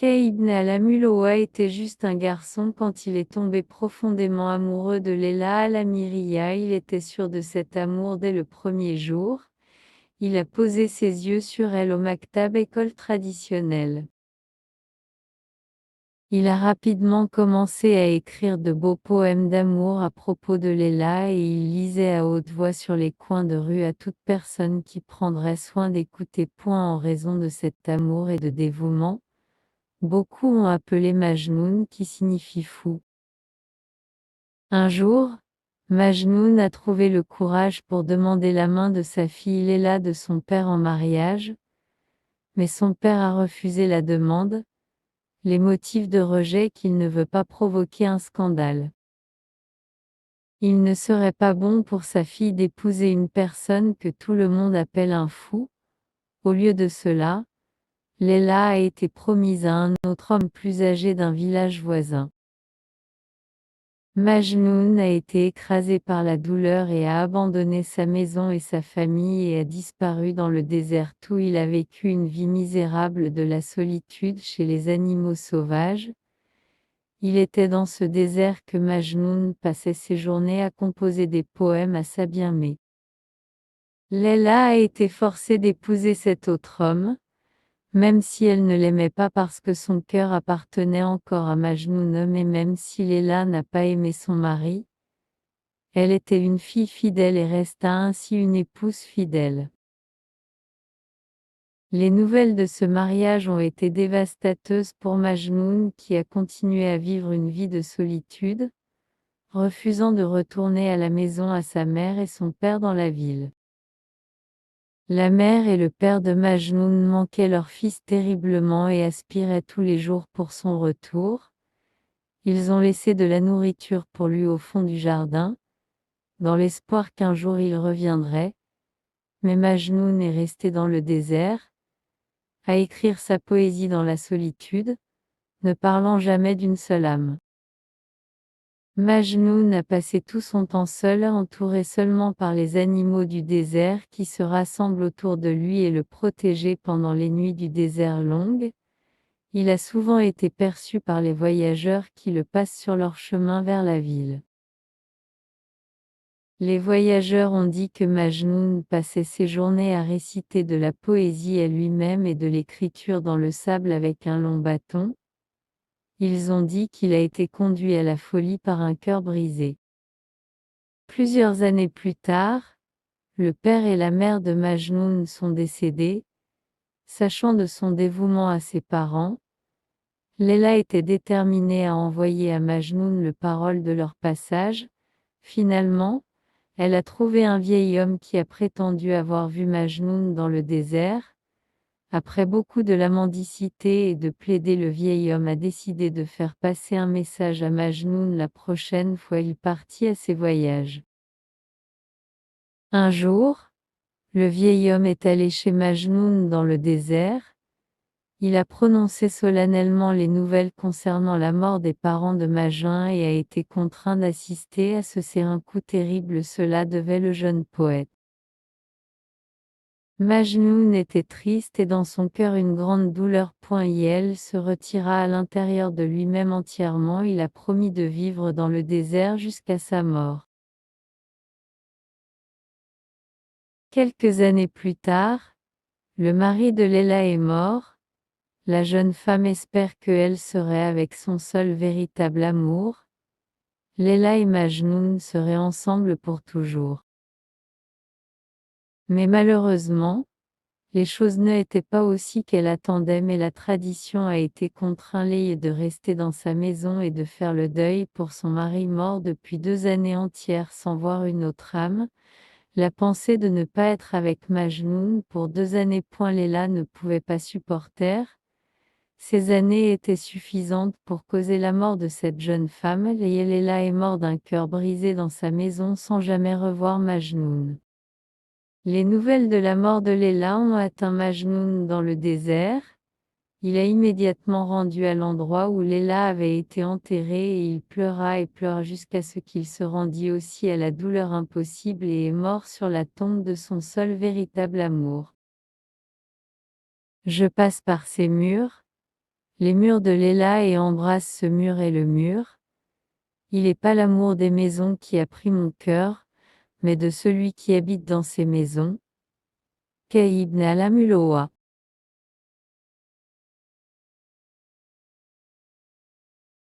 Muqay ibn al-Amulawa était juste un garçon quand il est tombé profondément amoureux de Layla al-Amiriya. Il était sûr de cet amour dès le premier jour. Il a posé ses yeux sur elle au maktab, école traditionnelle. Il a rapidement commencé à écrire de beaux poèmes d'amour à propos de Layla et il lisait à haute voix sur les coins de rue à toute personne qui prendrait soin d'écouter. En raison de cet amour et de dévouement, beaucoup ont appelé Majnoun, qui signifie fou. Un jour, Majnoun a trouvé le courage pour demander la main de sa fille Layla de son père en mariage, mais son père a refusé la demande, les motifs de rejet qu'il ne veut pas provoquer un scandale. Il ne serait pas bon pour sa fille d'épouser une personne que tout le monde appelle un fou. Au lieu de cela, Layla a été promise à un autre homme plus âgé d'un village voisin. Majnoun a été écrasé par la douleur et a abandonné sa maison et sa famille et a disparu dans le désert où il a vécu une vie misérable de la solitude chez les animaux sauvages. Il était dans ce désert que Majnoun passait ses journées à composer des poèmes à sa bien-aimée. Layla a été forcée d'épouser cet autre homme, même si elle ne l'aimait pas parce que son cœur appartenait encore à Majnoun, mais même si Layla n'a pas aimé son mari, elle était une fille fidèle et resta ainsi une épouse fidèle. Les nouvelles de ce mariage ont été dévastateuses pour Majnoun qui a continué à vivre une vie de solitude, refusant de retourner à la maison à sa mère et son père dans la ville. La mère et le père de Majnoun manquaient leur fils terriblement et aspiraient tous les jours pour son retour. Ils ont laissé de la nourriture pour lui au fond du jardin, dans l'espoir qu'un jour il reviendrait, mais Majnoun est resté dans le désert, à écrire sa poésie dans la solitude, ne parlant jamais d'une seule âme. Majnoun a passé tout son temps seul, entouré seulement par les animaux du désert qui se rassemblent autour de lui et le protégeaient pendant les nuits du désert longues. Il a souvent été perçu par les voyageurs qui le passent sur leur chemin vers la ville. Les voyageurs ont dit que Majnoun passait ses journées à réciter de la poésie à lui-même et de l'écriture dans le sable avec un long bâton. Ils ont dit qu'il a été conduit à la folie par un cœur brisé. Plusieurs années plus tard, le père et la mère de Majnoun sont décédés. Sachant de son dévouement à ses parents, Layla était déterminée à envoyer à Majnoun le parole de leur passage. Finalement, elle a trouvé un vieil homme qui a prétendu avoir vu Majnoun dans le désert. Après beaucoup de la mendicité et de plaider, le vieil homme a décidé de faire passer un message à Majnoun la prochaine fois il partit à ses voyages. Un jour, le vieil homme est allé chez Majnoun dans le désert. Il a prononcé solennellement les nouvelles concernant la mort des parents de Majnoun et a été contraint d'assister à ce. C'est un coup terrible, cela devait le jeune poète. Majnoun était triste et dans son cœur une grande douleur. Il se retira à l'intérieur de lui-même entièrement. Il a promis de vivre dans le désert jusqu'à sa mort. Quelques années plus tard, le mari de Layla est mort. La jeune femme espère qu'elle serait avec son seul véritable amour. Layla et Majnoun seraient ensemble pour toujours. Mais malheureusement, les choses n'étaient pas aussi qu'elle attendait, mais la tradition a été contraint Layla de rester dans sa maison et de faire le deuil pour son mari mort depuis 2 années entières sans voir une autre âme. La pensée de ne pas être avec Majnoun pour 2 années. Layla ne pouvait pas supporter. Ces années étaient suffisantes pour causer la mort de cette jeune femme. Layla est mort d'un cœur brisé dans sa maison sans jamais revoir Majnoun. Les nouvelles de la mort de Layla ont atteint Majnoun dans le désert. Il a immédiatement rendu à l'endroit où Layla avait été enterrée et il pleura et pleura jusqu'à ce qu'il se rendit aussi à la douleur impossible et est mort sur la tombe de son seul véritable amour. Je passe par ces murs, Les murs de Léla et embrasse ce mur et le mur. Il est pas l'amour des maisons qui a pris mon cœur, mais de celui qui habite dans ces maisons. Kay ibn al-Amuloa.